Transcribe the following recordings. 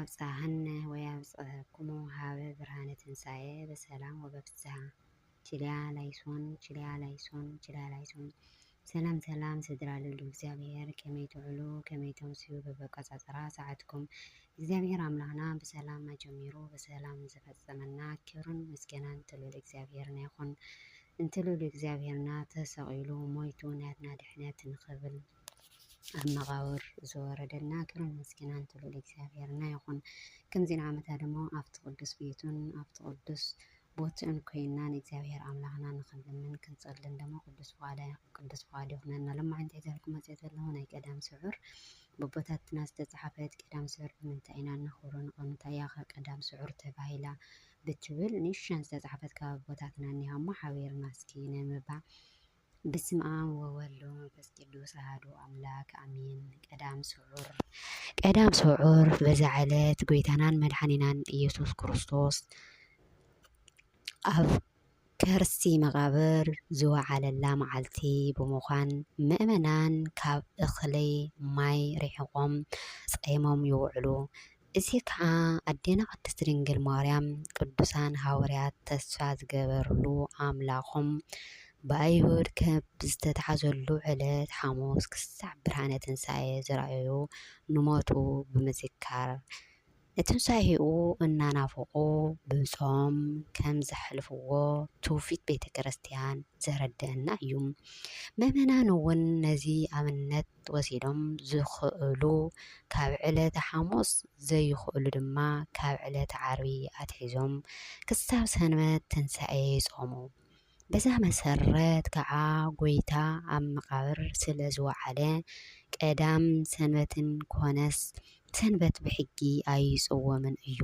أبصحن ويبصحكم هاب برهانة تنساء بسلام وبفزها تليا ليسون سلام سدرا للو እግዚአብሔር ከመይ ትዕሉ ከመይ ተምስዩ በበቀጻጽራ ሰዓትኩም እግዚአብሔር አምላክና በሰላም መጀመሩ በሰላም ዘፈጸመና ክብርን ምስጋናን ትልል እግዚአብሔርና ይኹን እንትልል እግዚአብሔርና ተሰቂሉ ሞይቱ ናትና ድሕነት ንኽብል ኣብ መቃብር ዝወረደና ክብርን ምስጋናን ትልል እግዚአብሔርና ይኹን ከምዚና ዓመታ ደሞ ኣብቲ ቅዱስ ቤቱን ኣብቲ ቅዱስ ቦትን ኮይና እግዚአብሔር አምላክና ንኽንለምን ክንጸልን ደሞ ቅዱስ ፈቃዱ ይኹነና ለማ አንተ ይዘልኩም መጽየተለሁ ናይ ቀዳም ስዑር በቦታትና ዝተጻሕፈት ቀዳም ስዑር ብምንታይና ንኽብሮን ቆምታያ ቀዳም ስዑር ተባሂላ ብትብል ንሽን ዝተጻሕፈት ካብ ቦታትና ኒሃማ ሓቢርና እስኪ ነምባ በስመ አብ ወወልድ ወመንፈስ ቅዱስ አሐዱ አምላክ አሜን። ቀዳም ስዑር በዛዕለት ጎይታናን መድኃኒናን ኢየሱስ ክርስቶስ ኣብ ከርሲ መቃብር ዝወዓለላ መዓልቲ ብምዃን ምእመናን ካብ እኽሊ ማይ ሪሕቆም ጸይሞም ይውዕሉ። እዚ ከዓ ኣዴና ቅድስት ድንግል ማርያም ቅዱሳን ሐዋርያት ተስፋ ዝገበርሉ ኣምላኾም ብኣይሁድ ከብ ዝተታሓዘሉ ዕለት ሐሙስ ክሳብ ብርሃነ ትንሣኤ ዝረኣዩ ንሞቱ ብምዝካር ትንሣኤኡ እናናፈቁ ብጾም ከም ዘሕልፍዎ ትውፊት ቤተ ክርስቲያን ዘረድአና እዩ። ምእመናን እውን ነዚ ኣብነት ወሲዶም ዝኽእሉ ካብ ዕለተ ሐሙስ ዘይኽእሉ ድማ ካብ ዕለተ ዓርቢ ኣትሒዞም ክሳብ ሰንበት ትንሣኤ ይጾሙ። በዛ መሰረት ከዓ ጎይታ ኣብ መቃብር ስለ ዝወዓለ ቀዳም ሰንበትን ኮነስ ሰንበት ብሕጊ ኣይጽወምን እዩ።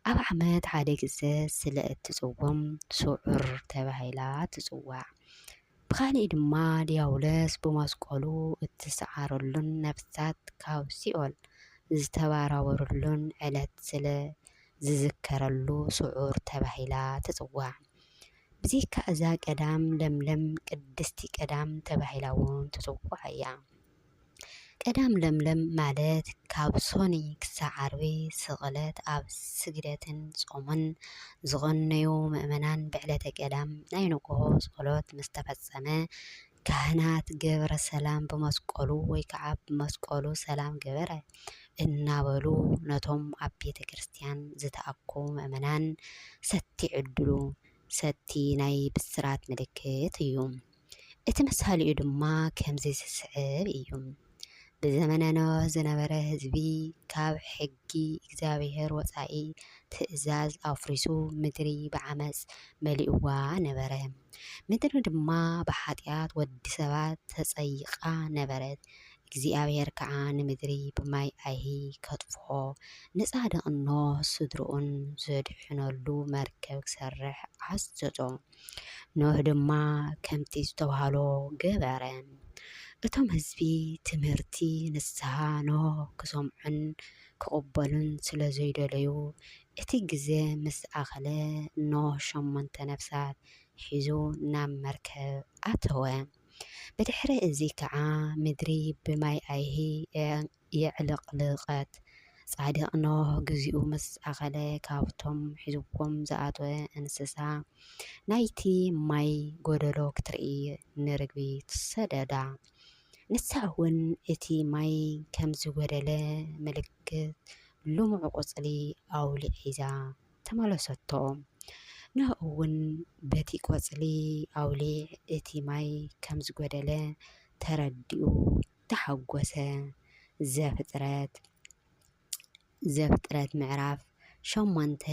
ኣብ ዓመት ሓደ ግዜ ስለ እትጽወም ስዑር ተባሂላ ትጽዋዕ። ብኻሊእ ድማ ዲያውሎስ ብመስቀሉ እትሰዓረሉን ነፍሳት ካብ ሲኦል ዝተባረሩሉን ዕለት ስለ ዝዝከረሉ ስዑር ተባሂላ ትጽዋዕ። ብዚካ እዛ ቀዳም ለምለም ቅድስቲ ቀዳም ተባሂላ እውን ትጽዋዕ እያ። ቀዳም ለምለም ማለት ካብ ሶኒ ክሳብ ዓርቢ ስቕለት ኣብ ስግደትን ጾምን ዝቐነዩ ምእመናን ብዕለተ ቀዳም ናይ ንግሆ ጸሎት ምስ ተፈጸመ ካህናት ገብረ ሰላም ብመስቀሉ ወይ ከዓ ብመስቀሉ ሰላም ገበረ እናበሉ ነቶም ኣብ ቤተ ክርስቲያን ዝተኣከቡ ምእመናን ሰቲ ይዕድሉ። ሰቲ ናይ ብስራት ምልክት እዩ። እቲ ምሳሌኡ ድማ ከምዚ ዝስዕብ እዩ። ብዘመነ ኖህ ዝነበረ ህዝቢ ካብ ሕጊ እግዚአብሔር ወፃኢ ትእዛዝ ኣፍሪሱ ምድሪ ብዓመፅ መሊእዋ ነበረ። ምድሪ ድማ ብሓጢኣት ወዲ ሰባት ተጸይቃ ነበረት። እግዚአብሔር ከዓ ንምድሪ ብማይ ኣይሂ ከጥፍኦ ንጻድቕ ኖህ ስድርኡን ዘድሕነሉ መርከብ ክሰርሕ ኣዘዞ። ኖህ ድማ ከምቲ ዝተባሃሎ ገበረ። እቶም ህዝቢ ትምህርቲ ንስሐ ኖህ ክሰምዑን ክቕበሉን ስለ ዘይደለዩ እቲ ግዜ ምስ ኣኸለ ኖህ 8 ነፍሳት ሒዙ ናብ መርከብ ኣተወ። ብድሕሪ እዚ ከዓ ምድሪ ብማይ ኣይሂ የዕለቕልቐት። ጻድቕ ኖህ ግዚኡ ምስ ኣኸለ ካብቶም ሒዝዎም ዝኣተወ እንስሳ ናይቲ ማይ ጎደሎ ክትርኢ ንርግቢ ትሰደዳ። ንሳ እውን እቲ ማይ ከም ዝጎደለ ምልክት ልሙዕ ቆጽሊ ኣውሊዕ ሒዛ ተመለሰቶ። ኖህ እውን በቲ ቆጽሊ ኣውሊዕ እቲ ማይ ከም ዝጎደለ ተረዲኡ ተሓጐሰ። ዘፍጥረት ምዕራፍ 8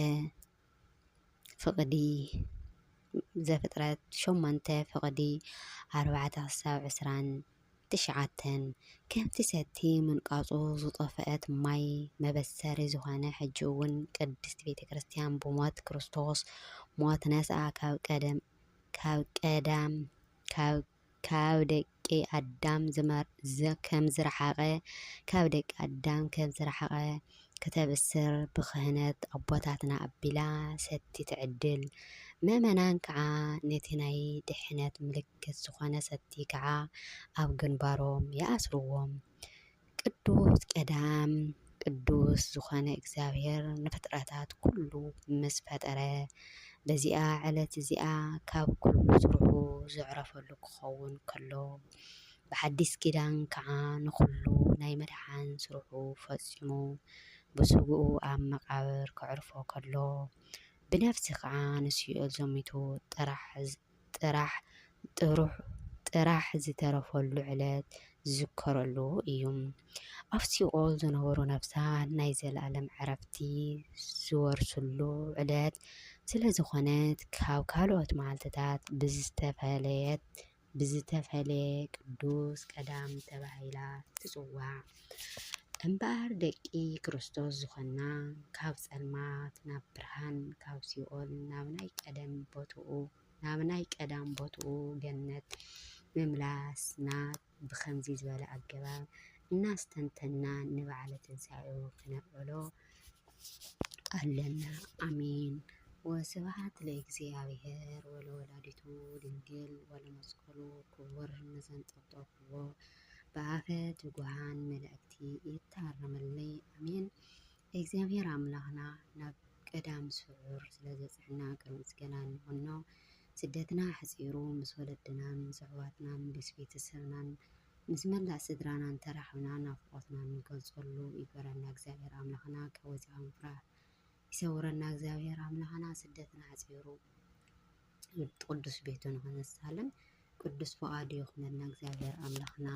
ፍቕዲ 4-29 ከምቲ ሰቲ ምንቃጹ ዝጠፍአት ማይ መበሰሪ ዝኾነ ሕጂ እውን ቅድስቲ ቤተ ክርስቲያን ብሞት ክርስቶስ ሞት ነስኣ ካብ ደቂ ኣዳም ከም ዝረሓቐ ከተብስር ብክህነት ኣቦታትና ኣቢላ ሰቲ ትዕድል። ምእመናን ከዓ ነቲ ናይ ድሕነት ምልክት ዝኾነ ሰቲ ከዓ ኣብ ግንባሮም ይኣስርዎም። ቅዱስ ቀዳም ቅዱስ ዝኾነ እግዚአብሔር ንፍጥረታት ኩሉ ምስ ፈጠረ በዚኣ ዕለት እዚኣ ካብ ኩሉ ስርሑ ዝዕረፈሉ ክኸውን ከሎ ብሓዲስ ኪዳን ከዓ ንኩሉ ናይ መድሓን ስርሑ ፈፂሙ ብስግኡ ኣብ መቃብር ከዕርፎ ከሎ ብነፍሲ ከዓ ንሲኦል ዘሚቱ ጥራሕ ዝተረፈሉ ዕለት ዝዝከረሉ እዩ። ኣብ ሲኦል ዝነበሩ ነፍሳት ናይ ዘለኣለም ዕረፍቲ ዝወርሱሉ ዕለት ስለ ዝኾነት ካብ ካልኦት መዓልትታት ብዝተፈለየ ቅዱስ ቀዳም ተባሂላ ትጽዋዕ። እምበር ደቂ ክርስቶስ ዝኾና ካብ ጸልማት ናብ ብርሃን ካብ ሲኦል ናብ ናይ ቀዳም ቦትኡ ገነት ምምላስና ብኸምዚ ዝበለ ኣገባብ እናስተንተና ንበዓለ ትንሣኤኡ ክነብዕሎ ኣለና። አሜን። ወስብሐት ለእግዚአብሔር ወለወላዲቱ ድንግል ወለመስቀሉ ክቡር ንዘንጠብጠብዎ በአፈ ትጉሃን መላእክቲ ይታረመለይ። አሜን። እግዚአብሔር አምላኽና ናብ ቀዳም ስዑር ስለ ዘጽሕና ቅድሚ ምስጋና ንሆኖ ስደትና ሓፂሩ ምስ ወለድናን ምስ ኣሕዋትናን ምስ ቤተሰብናን ምስ መላእ ስድራናን ተራሕብና ናፍቆትና ንገልጸሉ ይግበረና እግዚአብሔር አምላኽና። ካብ ወፂኣ ምፍራሕ ይሰውረና እግዚአብሔር አምላኽና። ስደትና ሓፂሩ ቅዱስ ቤቱ ንኽነሳለን ቅዱስ ፈቃዱ ይኹነና እግዚአብሔር አምላኽና።